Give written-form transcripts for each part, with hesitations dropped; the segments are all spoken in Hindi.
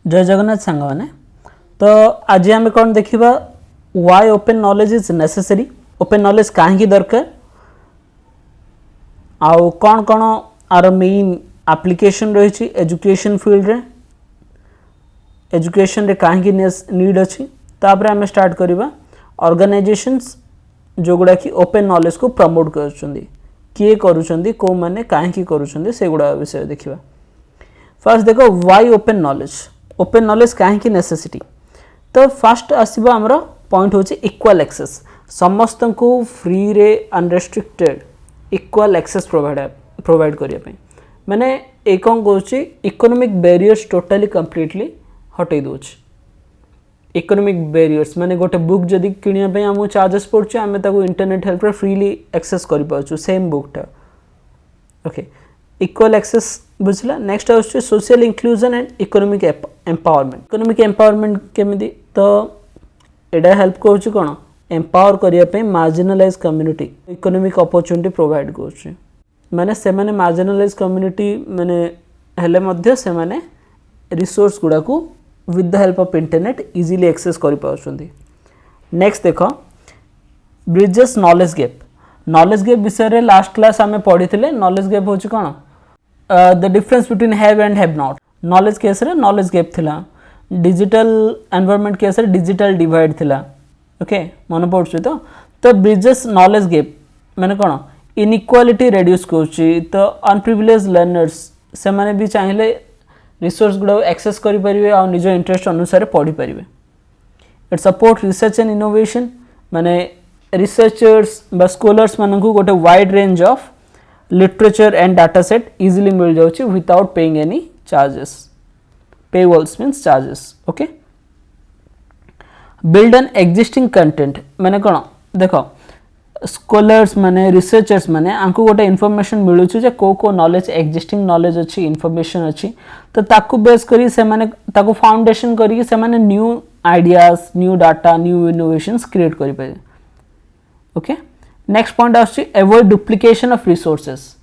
जय जगन्नाथ सांग मैंने तो आज आम कौन देखा why open knowledge is necessary open knowledge कहीं दरकार आउ कौन कौन आर मेन एप्लिकेशन रही एजुकेशन फील्ड रे एजुकेशन रे कहीं नीड अच्छी तापर आम स्टार्ट करवा ऑर्गेनाइजेशंस जो गुड़ा कि ओपन नॉलेज को प्रमोट कर किए करुँच कौ मैंने कहीं करुँच से गुड़ा विषय देखा फर्स्ट देखो व्हाई ओपन नॉलेज कहीं नेसेसिटी तो फर्स्ट आसवा आमर पॉइंट होची इक्वल एक्सेस समस्त को फ्री रे अनरेस्ट्रिक्टेड इक्वल एक्सेस प्रोवाइड करने माने एक कौन कौच इकोनॉमिक बैरियर्स टोटाली कंप्लीटली हटई दौर इकोनॉमिक बैरियर्स माने गोटे बुक जदि किणवाई आमको चार्जेस पड़े आम इंटरनेट हेल्प फ्रीली एक्सेस कर सेम बुकटा ओके इक्वल एक्सेस बुझला next out social inclusion and economic empowerment केमिति तो एडा हेल्प कौच कौन एम्पावर करने marginalise community economic opportunity provide कर माने से माने मार्जिनलाइज कम्युनिटी माने हेले मध्य से माने रिसोर्स गुड़ा को with the help of internet easily access कर पाउछंदी। नेक्स्ट देखो ब्रिजेस नॉलेज गैप विषय रे लास्ट क्लास आमे पढ़ी नॉलेज गैप होची कौन the difference between have and have not knowledge case रे नॉलेज गैप थिला डिजिटल एनवायरनमेंट केस रे डिजिटल डिवाइड थिला ओके मन पड़छ तो ब्रिजेस नॉलेज गैप माने कौन इनइक्वालिटी रेड्यूस करूची तो अनप्रिविलेज लर्नर्स से माने भी चाहिए रिसोर्स गुड़ा एक्सेस करें आ निज इंटरेस्ट अनुसार पढ़ी पारे it support research and innovation माने रिसर्चर्स बा स्कॉलर्स मानकु गोटे wide range of literature and data set easily मिल जाउची without paying any charges paywalls means charges okay build an existing content माने कौन देखो स्कॉलर्स माने रिसर्चर्स माने आंको गोटे इनफॉरमेशन मिलू जे को नॉलेज एक्जिस्टिंग नॉलेज अच्छी इनफॉरमेशन अच्छी तो ताकू बेस करी से माने ताकू फाउंडेशन करी से माने new ideas new data new innovations create करि पाए ओके नेक्स्ट पॉइंट आछि अवॉइड डुप्लिकेशन ऑफ रिसोर्सेस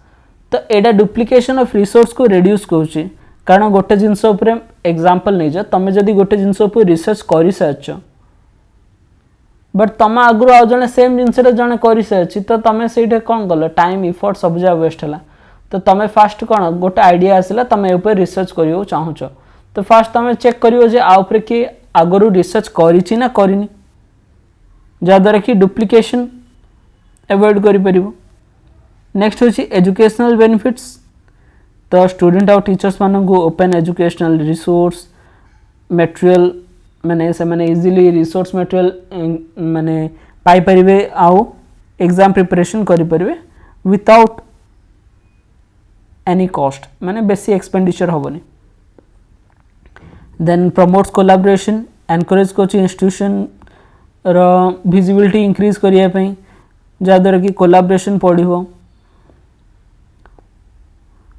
तो एडा डुप्लिकेशन ऑफ रिसोर्स को रिड्यूस करूची कारण गोटे जिनस ऊपर एग्जांपल नै जा तमे जदी गोटे जिनस ऊपर रिसर्च करि सारछ बट तुम आगु आज जड़े सेम जिनसा जड़े कर तो तुम से कौन कल टाइम इफर्ट सब जगह वेस्ट है तो तुम फास्ट कौन गोटे आइडिया आसला तुम ऊपर रिसर्च करियो चाहूच तो फास्ट तुम चेक करियो आउपर किए आगु रिसर्च करी ना करनी जहाद्वारा कि डुप्लिकेशन अवॉइड कर नेक्स्ट हूँ एजुकेशनल बेनिफिट्स तो स्टूडेंट और टीचर्स मानक ओपन एजुकेशनल रिसोर्स मटेरियल माने से माने इजीली रिसोर्स मटेरियल माने पाई परिवे आउ एग्जाम प्रिपरेशन करि परिवे विदाउट एनी कॉस्ट माने बेसी एक्सपेंडिचर होबनी then promotes collaboration encourage coaching institution रो विजिबिलिटी इंक्रीज करिया पई जादर कि कोलैबोरेशन पढ़िबो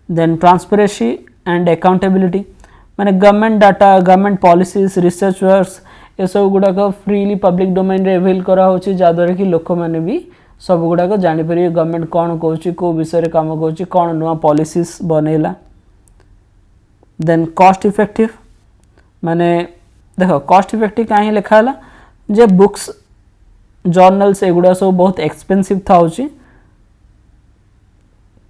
देन ट्रांसपेरेंसी एंड अकाउंटेबिलिटी माने government data government policies research works ये सब गुड़ाक फ्रीली पब्लिक डोमेन रे अवेल करा होची जादर कि लोक माने भी सब गुड़ाक जानि परिबे गवर्नमेंट कौन कहूची को विषय रे काम कहूची कौन नुआ पॉलिसीज बनेला देन कॉस्ट इफेक्टिव माने देखो कॉस्ट इफेक्टिव काहे लिखा हला जे बुक्स जर्नल्स एगुड़ा सब बहुत एक्सपेंसिव था होची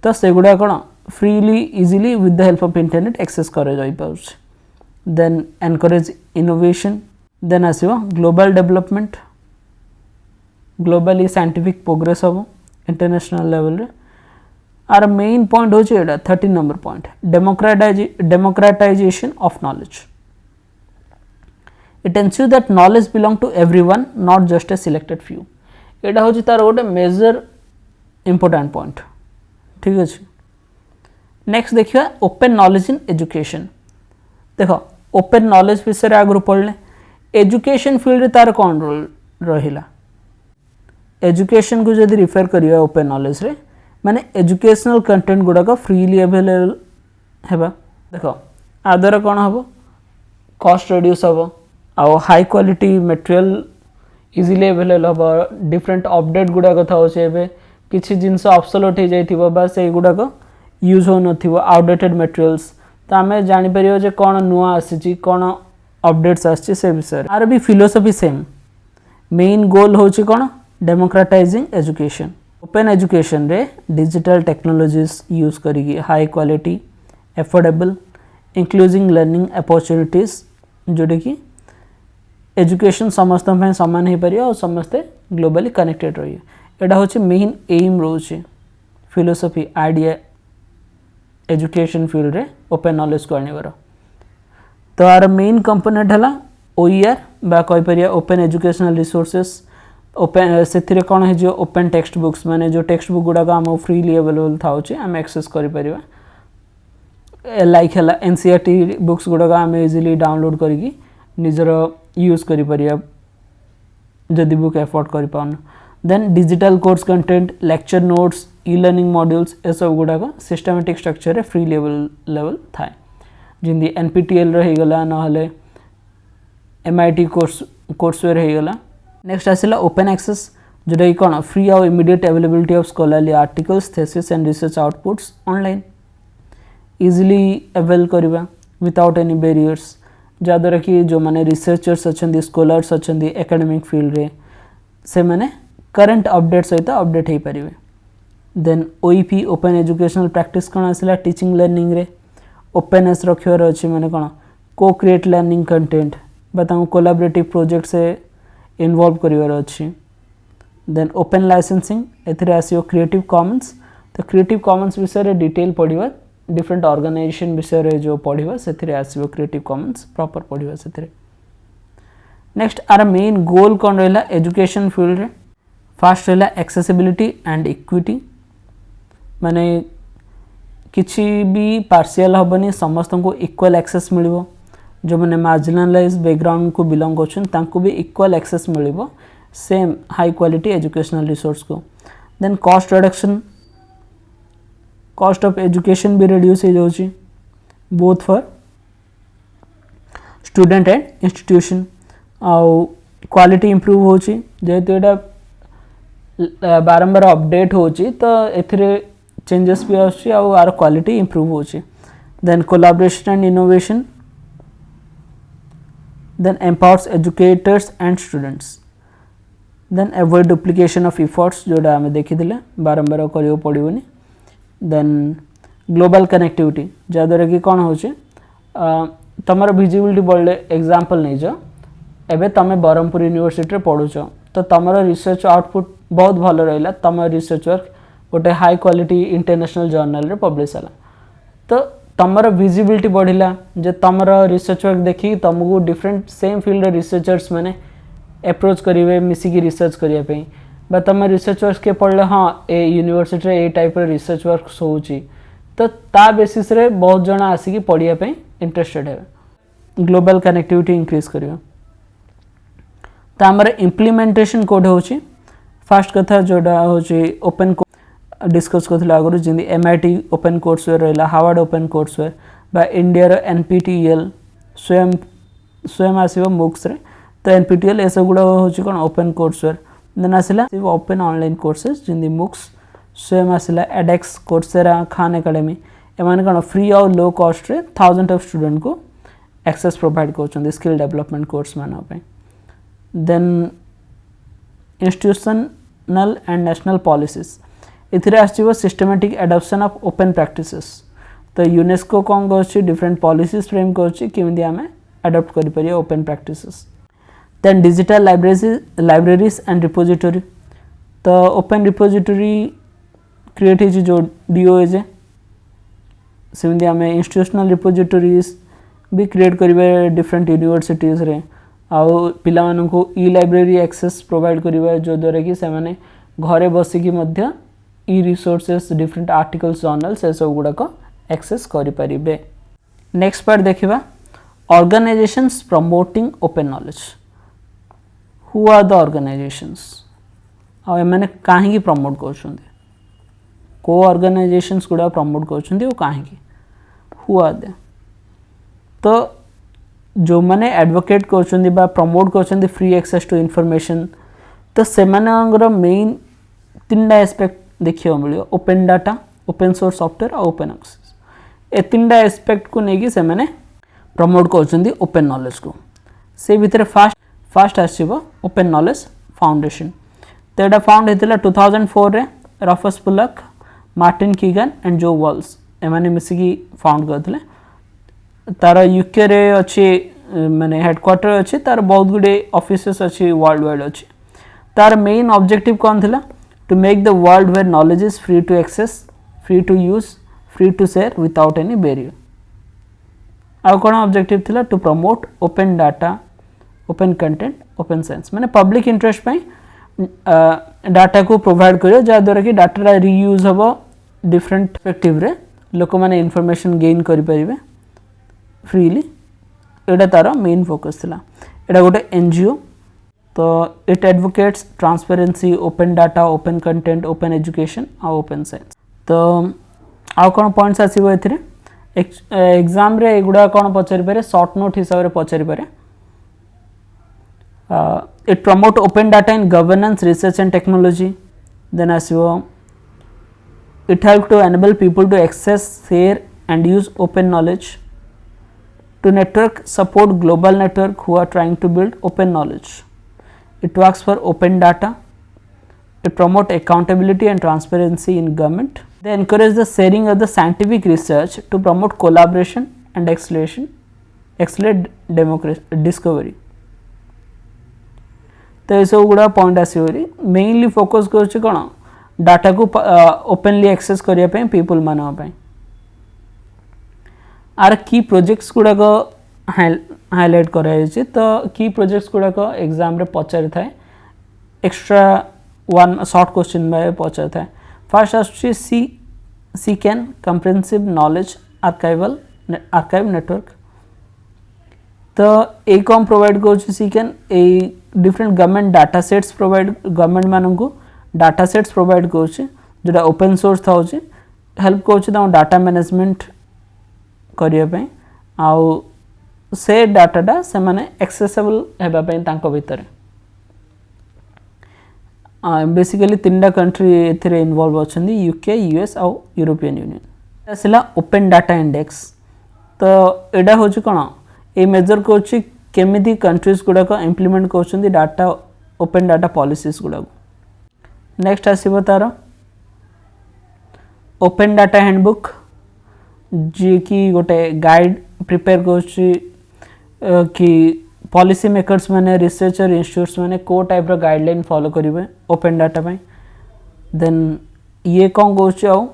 तो सेगुड़ा कौन freely easily with the help of internet access करे जाई पाउछ देन एनकरेज इनोवेशन देन आसीबो global development globally scientific progress हो इंटरनेशनल लेवल रे आर मेन पॉइंट हो एटा 13 number point democratization of knowledge it ensure that knowledge belong to everyone not just a selected few एटा हो तार गोटे मेजर इंपोर्टेंट पॉइंट ठीक अच्छे नेक्स्ट देखिए ओपन नॉलेज इन एजुकेशन देखो ओपन नॉलेज विषय आगु पढ़ले एजुकेशन फील्ड तार कौन रोल रहिला एजुकेशन को जब रिफर करिए ओपन नॉलेज रे माने एजुकेशनल कंटेंट गुड़ाक फ्रीली अवेलेबल हेबा देखो आ द्वारा कौन हम कॉस्ट रिड्यूस हम आउ high quality material easily available हम डिफरेंट अपडेट गुड़ाक था किसी जिनस ऑब्सोलेट हो जाइथिबो बा से गुड़ाक यूज हो नथिबो आउटडेटेड मटेरियल्स तो आम जापर जे कौन नुआ आसी कौन अपडेट्स आसी से विषय आर भी फिलोसफी सेम मेन गोल हूँ कौन डेमोक्रेटाइजिंग एजुकेशन ओपन एजुकेशन रे डिजिटल टेक्नोलॉजीज यूज करी high quality affordable inclusive learning opportunities जोटा कि एजुकेशन समस्त सामान हो पार और समस्ते ग्लोबली कनेक्टेड रही यहाँ हूँ मेन एम रोचे फिलोसफी आइडिया एजुकेशन फील्ड रे ओपन नॉलेज को आनिबार तो आर मेन कंपोनेंट है ओईआर बा कहि परिया ओपन एजुकेशनल रिसोर्सेस ओपन से कौन है ओपन टेक्स्ट बुक्स माने जो टेक्स्ट बुक गुड़ाक आम फ्रीली अवेलेबल थाउचे आम एक्सेस करें लाइक है एनसीईआरटी बुक्स गुड़ाक आम इजिली डाउनलोड करी निजर यूज करिया जदि बुक एफोर्ड कर पाउन then digital course content lecture notes e learning modules ए सब गुड़ाक सिस्टमेटिक स्ट्रक्चर रे फ्री लेवल थाए जिंदी एनपीटीएल रहीगला ना एमआईटी कोर्सवेयर होगला नेक्स्ट आसला ओपन एक्सेस जोटा कि कौन फ्री और immediate availability of scholarly articles thesis and research outputs online easily avail करवा विदाउट एनी बैरियर्स जहाँद्वारा कि जो मैंने रिसर्चर्स अच्छा स्कॉलर्स अच्छा एकेडमिक फील्ड रे से मैंने करंट अपडेट सहित अपडेट हो पारे देन ओईपी ओपन एजुकेशनल प्रैक्टिस कौन आसला टीचिंग लर्निंग रे ओपननेस रखिबार अच्छी माने कौन को क्रिएट लर्निंग कंटेंट बताऊँ कोलाबरेटिव प्रोजेक्ट से इन्वॉल्व करिवार अच्छी देन ओपन लाइसेंसिंग एथिरे आसियो क्रिएटिव कॉमन्स तो क्रिएटिव कॉमन्स विषय डिटेल पढ़ा डिफरेंट ऑर्गेनाइजेशन विषय जो पढ़ा से आसियो क्रिएटिव कॉमन्स प्रॉपर पढ़ा से नेक्स्ट आर मेन गोल कौन रहा एजुकेशन फील्ड रे फास्ट रहा एक्सेसिबिलिटी एंड इक्विटी माने किसी भी पार्शियल हेनी समस्त को इक्वल एक्सेस मिल जो मैंने मार्जिनलाइज बैकग्राउंड को बिलोंग कर भी इक्वल एक्सेस मिल same high quality educational resource को then cost reduction cost of education भी रिड्यूस हो जाऊँगी both for student and institution आउ क्वालिटी इंप्रूव होची जेहेतु यहाँ बारंबार अपडेट होची तो एथिरे चेंजेस भी आर आर क्वालिटी इंप्रूव होची then collaboration and innovation then empowers educators and students then avoid duplication of efforts जोड़ा आम देखी बारंबार करियो पड़ोनी then global connectivity जहाँद्वारा कि कौन हो तुम विजिबिलिटी बढ़ले एग्जांपल नहीं जाओ एबे तुम ब्रह्मपुर यूनिवर्सिटी पढ़ुच तो तुम रिसर्च आउटपुट बहुत भल रहा तुम रिसर्च वर्क गोटे हाई क्वालिटी इंटरनेशनल जर्नल रे पब्लिश है तो तुमर विजिबिलिटी बढ़ला जे तुमर रिसर्च वर्क देखी तुमको डिफरेंट सेम फील्ड रिसर्चर्स मैंने अप्रोच करेंगे मिसिकी रिसर्च करने तुम रिसर्च वर्क के पढ़ले हाँ ए university A type research work होची तो ता बेसिस रे बहुत जन आसिकी पढ़ाई इंटरेस्टेड है ग्लोबल कनेक्टिविटी इंक्रीज करियो तो आमर इम्प्लीमेंटेशन कोड होची फास्ट कथा जोड़ा होची ओपन डिस्कस करथिला आगु जिंदी एमआईटी ओपन कोर्सवेयर रहा हार्वर्ड ओपन कोर्सवेयर बा इंडिया एनपीटीईएल स्वयं आसो मुक्स रे तो एनपीटीईएल ऐसा गुड़ा होची कोन ओपन कोर्सवेयर देन आसला ओपन ऑनलाइन कोर्सेस जिंदी मुक्स स्वयं आसला एडेक्स कोर्सेरा खान एकेडमी एमाने कोन फ्री और लो कॉस्ट रे 1000 ऑफ स्टूडेंट को एक्सेस प्रोवाइड करछन स्किल डेवलपमेंट कोर्स माना पे then institutional and national policies इथिरे आसो systematic adoption of open practices तो यूनेस्को कौन कर डिफरेंट पॉलिसीज फ्रेम करमी आम एडप्ट करें open practices then digital libraries and repository तो ओपन रिपोजिटरी क्रिएट हो जो डीओएजे सेमती आम इंस्टीट्यूशनल रिपोजिटरीज भी क्रिएट करेंगे डिफरेंट यूनिवर्सिटीज रे आउ पिला मानू ई लाइब्रेरी एक्सेस प्रोवाइड करेंगे जो द्वारा कि से घरे बसिकी मध्य ई रिसोर्सेस डिफरेंट आर्टिकल्स जर्नल से सब गुड़ाक एक्सेस करें नेक्स्ट पार्ट देखा organisations promoting open knowledge who are the organisations आने कहीं प्रमोट कर को ऑर्गेनाइजेशंस गुड़ा प्रमोट कर कहीं हु आर दे तो जो मैंने एडवोकेट कर प्रमोट कर फ्री एक्सेस टू इनफॉरमेशन तो से मेन 3टा एस्पेक्ट देखिए मिले open data open source software और ओपन एक्सेस ए तीनटा एस्पेक्ट को लेकिन से मैंने प्रमोट कर ओपन नॉलेज को से भितर फास्ट आसो ओपन नॉलेज फाउंडेशन तो यहाँ फाउंड होता 2004 रे Rufus Pulak Martin Keegan and जो वॉल्स एमाने मिसिकी फाउंड करते तार यूके रे अच्छी माने हेडक्वार्टर अच्छी तार बहुत गुडे ऑफिसेस अच्छी वर्ल्ड वाइड अच्छी तार मेन ऑब्जेक्टिव कौन थिला to make the world where knowledge is free to access free to use free to share without any barrier आउ कौन ऑब्जेक्टिव थिला to promote open data open content open science माने पब्लिक इंटरेस्ट पे डाटा को प्रोवाइड करियो जा द्वारा कि डाटा रीयूज हम डिफरेंट परस्पेक्टिव रे लोक माने इनफॉरमेशन गेन करि परिबे फ्रीली एटा तार मेन फोकस थिला एटा गोटे एनजीओ तो it advocates transparency open data open content open education और ओपन साइंस तो आउ कौन पॉइंट्स आसीबो एथिरे एग्जाम रे एगुडा कौन पचारि पारे शॉर्ट नोट हिसाब रे पचारि पारे it promote open data in governance research and technology then asibo it help to enable people to access share and use open knowledge to network support global network who are trying to build open knowledge it works for open data it promote accountability and transparency in government they encourage the sharing of the scientific research to promote collaboration and accelerate democracy discovery तो ये सब गुड़ा पॉइंट आसोरी मेनली फोकस कर डाटा को ओपनली एक्सेस करने पीपल मानवाई आर की प्रोजेक्ट्स गुड़ाक हाईलाइट कराई तो की प्रोजेक्ट्स गुड़ाक एग्जाम रे पचारि थाए एक्स्ट्रा वन शॉर्ट क्वेश्चन में पचारि थाए फर्स्ट आसुची CKAN comprehensive knowledge archive network तो ए कौन प्रोवाइड कर सी कैन ए different government data sets provide government मान को डाटा सेट्स प्रोवाइड करोटा ओपन सोर्स था हेल्प कर डाटा मैनेजमेंट करने आउ से डाटाटा से माने एक्सेसिबल होगापी भितर बेसिकली तीन कंट्री ए इनवॉल्व अच्छा यूके यूएस आउ यूरोपियन यूनियन आसला ओपन डाटा इंडेक्स तो यहाँ हूँ कौन ये मेजर कर केमिति कंट्रीज गुड़ाक इम्प्लीमेंट कर डाटा ओपन डाटा पॉलिसीज गुड़ाक नेक्स्ट आसो तार ओपन डाटा हैंडबुक जी की गोटे गाइड प्रिपेयर कर कि पॉलिसी मेकर्स माने रिसर्चर इंस्टीट्यूट्स माने को टाइप रो गाइडलाइन फॉलो करेंगे ओपन डाटा पे देन ये कौन कौन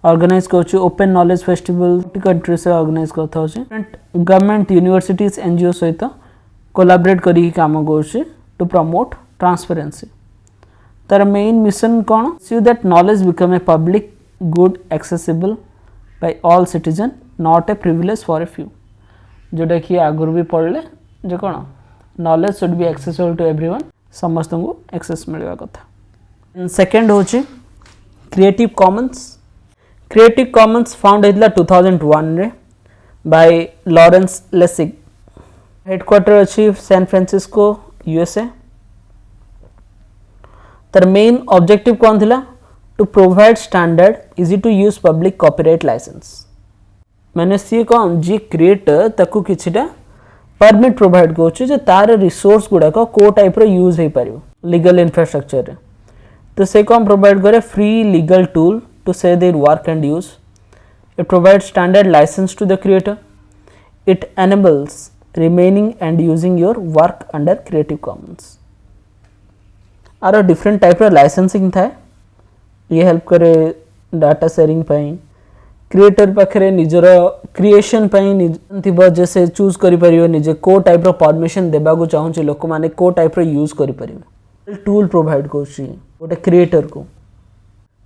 ऑर्गेनाइज कर ओपन नॉलेज फेस्टिवल कंट्री से ऑर्गेनाइज करता गवर्नमेंट यूनिवर्सिटीज एनजीओ सहित कोलाबरेट करी काम कर टू प्रमोट ट्रांसपेरेंसी तार मेन मिशन कौन see that knowledge become a public good accessible bye all citizen not a privilege for a few जोटा कि आगुरी भी पढ़ले जो कौन knowledge should be accessible to everyone समस्त को एक्सेस मिलवा कथा सेकेंड हूँ क्रिएटिव कॉमन्स फाउंड होता 2001 रे बाय लॉरेंस लेसिग हेडक्वार्टर अच्छी सैन फ्रांसिस्को यूएसए तर मेन ऑब्जेक्टिव कौन थिला to provide standard easy to use public copyright licence मैंने सी कौन जी क्रिएटर ताकू किछिटा परमिट प्रोवाइड कर तार रिसोर्स गुड़ाक को टाइप यूज हो पार लीगल इन्फ्रास्ट्रक्चर रे तो से कौन प्रोवाइड करे free legal tool to say their work and use it provides standard license to the creator it enables remaining and using your work under creative commons आरो different type of licensing था ये help करे data sharing पाई creator पाखरे निजर creation पाई थिबा जैसे choose करि परियो निजे को type रो permission देबा को चाहूँ छि लोक माने को type रो use करि परियो tool provide करछि गोटे creator को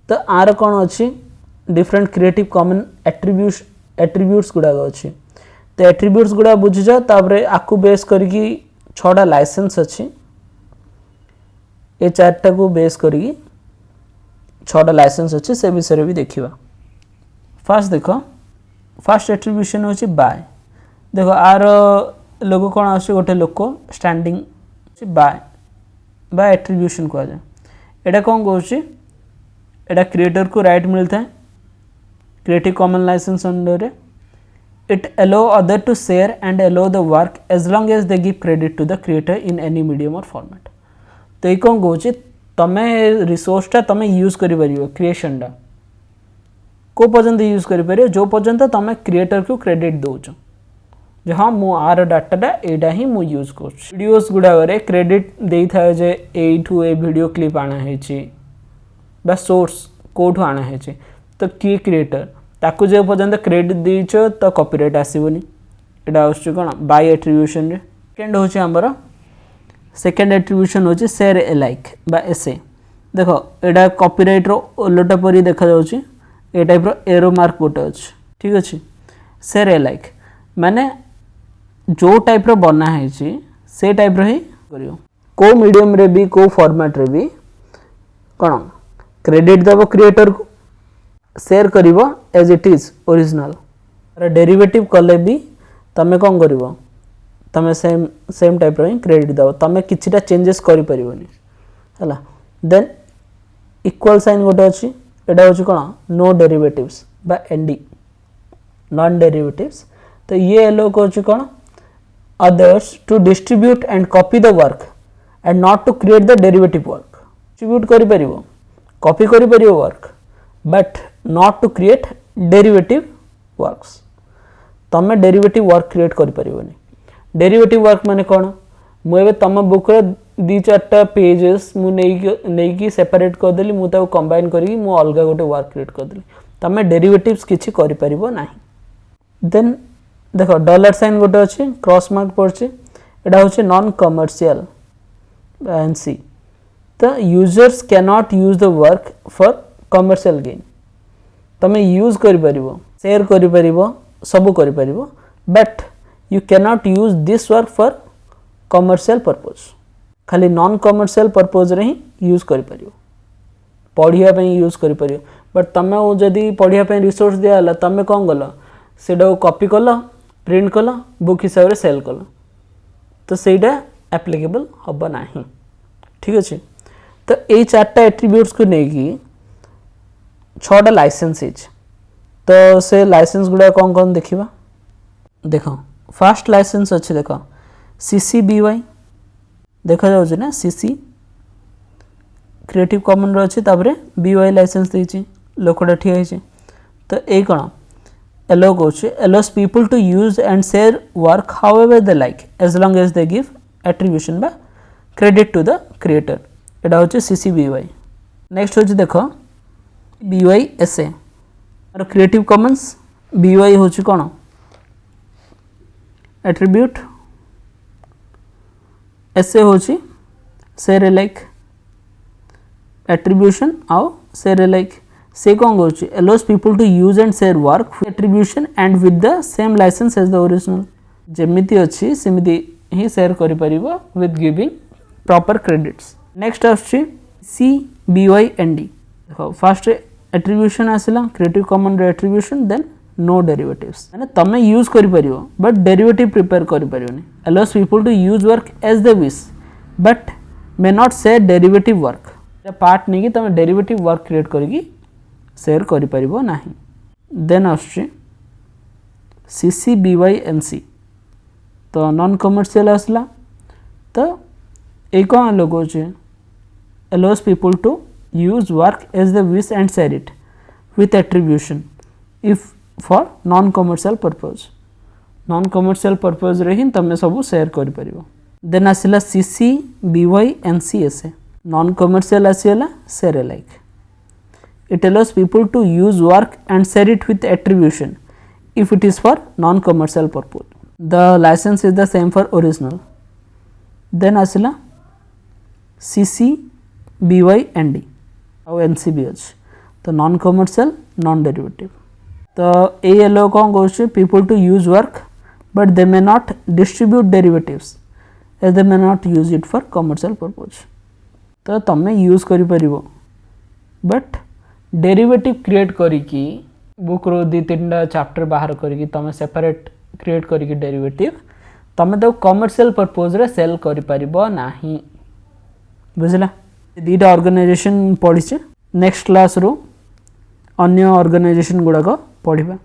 तो आर कौन अच्छी डिफरेंट क्रिएटिव कॉमन एट्रीब्यूट्स गुड़ाक अच्छी तो एट्रीब्यूट्स गुड़ा बुझीज आपको बेस करके 6टा लाइसेंस अच्छी ये 4टा को बेस करके 6टा लाइसेंस अच्छी से विषय भी देखा फास्ट देख फास्ट एट्रीब्यूशन होची बाय देख आर लोगो कौन आस गोटे लोक स्टैंडिंग बाय एट्रीब्यूशन कह जाए यहाँ कौन कौन एटा क्रिएटर को राइट मिलता है क्रिएटिव कॉमन लाइसेंस अंडर रे It allow other to share and allow the work as long as they give credit to the creator in any medium or format. तो ये कौन कहूँ तमे रिसोर्सटा तमे यूज करि परिबो क्रिएशनटा को पर्यंत यूज करि परिबो जो पर्यंत तमे क्रिएटर को क्रेडिट दोच जे हाँ मु आर डाटाटा एटा ही मु यूज कर वीडियोस गुडा क्रेडिट दे था जे एठू ए वीडियो क्लिप आना है बा सोर्स कोठू आना है तो किए क्रिएटर ताकू जो पर्यंत क्रेडिट देछ तो कॉपीराइट आसीबोनी एटा आउछ कोन बाय एट्रिब्यूशन रे सेकंड होचे हमर सेकंड एट्रिब्यूशन होचे शेयर अलाइक बा एसे देखो एटा कॉपीराइट रो ओलोटा परी देखा जाउची ए टाइप रो एरो मार्क गोटे अछि ठीक अछि शेयर अलाइक माने जो टाइप रो बना है से टाइप रो ही करियो को मीडियम रे भी को फॉर्मेट रे भी कोन क्रेडिट दबो क्रिएटर को शेयर करिवो as it is original derivative कले भी तमे कोन करिवो तमे सेम टाइप रो क्रेडिट दबो तमे किछिटा चेंजेस करि परिबोनी हला देन इक्वल साइन गोटे अछि एटा होछि कोन नो डेरिवेटिव्स बा एनडी नॉन डेरिवेटिव्स तो ये एलो को होछि कोन others to distribute and copy the work and not to create the derivative work distribute करि परिबो copy करि परिबो work but not to create derivative works तमे derivative work create करि परिबोनी derivative work माने कोन मु एबे तम बुक रे दी चारटा पेजेस मु नै की सेपरेट कर देली मु ताको कंबाइन करी मु अलगा गोटे वर्क क्रिएट कर देली तमे डेरिवेटिव्स किछि करि परिबो नाही देन देखो डॉलर साइन गोटे अच्छे क्रॉस मार्क पड़े एटा हूँ नॉन कमर्शियल एनसी तो users can not use the work for commercial gain तमें यूज कर शेयर कर सब कर but you can not use this work for commercial purpose खाली नॉन कमर्शियल पर्पज रे ही यूज कर पढ़िया यूज कर बट तुम जदि पढ़िया रिसोर्स दिया तुम कौन गल से कॉपी कल प्रिंट कल बुक हिसाब से सेल कल तो सेटा एप्लिकेबल हम ना ठीक अच्छे तो ये चार्टा एट्रिब्यूट्स को लेकिन 6टा लाइसेंस तो से लाइसेंस गुड़ा कौन कौन देखा देख फास्ट लाइसेंस अच्छे देख CC BY देखा जाऊँ ना CC क्रिएटिव कॉमन अच्छे BY लाइसेंस देती लोकटा ठिया है तो ये कौन allow coach allows people to use and share work however they like as long as they give attribution by credit to the creator एटा होचे CC BY नेक्स्ट होचे देखो BY SA और क्रिएटिव कॉमन्स BY होचे कोन एट्रिब्यूट SA होचे शेयर अलाइक एट्रिब्यूशन आउ शेयर अलाइक से कौन कौन allows people to use and share work with attribution and with the same license as the original जेमिति अच्छी सेमिति ही शेयर करि परिबो with giving proper credits next आछि CBY ND देखो फर्स्ट एट्रिब्यूशन आसिला क्रिएटिव कॉमन रे एट्रिब्यूशन देन नो डेरिवेटिव्स माने तमे यूज करि परिबो बट डेरिवेटिव प्रिपेयर करि परिबोनी allows people to use work as they wish but may not share derivative work part नहीं कि तमे डेरिवेटिव वर्क क्रिएट करिकी शेयर करि परिबो नाही देन आछि CC BY NC तो नॉन कमर्शियल आसला तो एक कौन लोग allows people to use work as they wish and share it with attribution if for non commercial purpose non commercial purpose रे ही तमे सब शेयर करि परिबो देन आसला CC BY NC SA non commercial आसीला share alike it allows people to use work and share it with attribution if it is for non-commercial purpose. The license is the same for original. Then asila CC BY ND और NCB अच्छे तो non-commercial non-derivative. तो ये allow कौन कहूँ people to use work but they may not distribute derivatives as they may not use it for commercial purpose. तो तमें यूज करि परिबो बट डेरिवेटिव क्रिएट करिकी बुक रो 2-3टा चैप्टर बाहर करिकी तमे सेपरेट क्रिएट करिकी डेरिवेटिव तमे तो कमर्शियल पर्पस रे सेल करि परिबो नाही बुझला दीटा ऑर्गेनाइजेशन पढिचे नेक्स्ट क्लास रो अन्य ऑर्गेनाइजेशन गुडा को पढिबा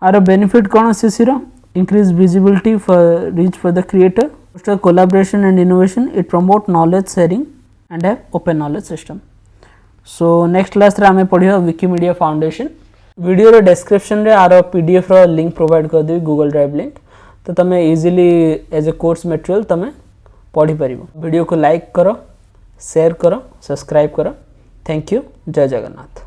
आरो बेनिफिट कोन सीसी रो increase visibility for reach for the creator, foster collaboration and innovation, it promote knowledge sharing and have open knowledge system. So next class रे आमे पढ़िया विकिमीडिया फाउंडेशन. वीडियो रे डिस्क्रिप्शन रे आर पीडीएफ रो लिंक प्रोवाइड कर देबी गूगल ड्राइव लिंक, तो तमे easily as a course material तमे पढ़ी परिबो. वीडियो को लाइक करो, शेयर करो, सब्सक्राइब करो. Thank you. जय जगन्नाथ.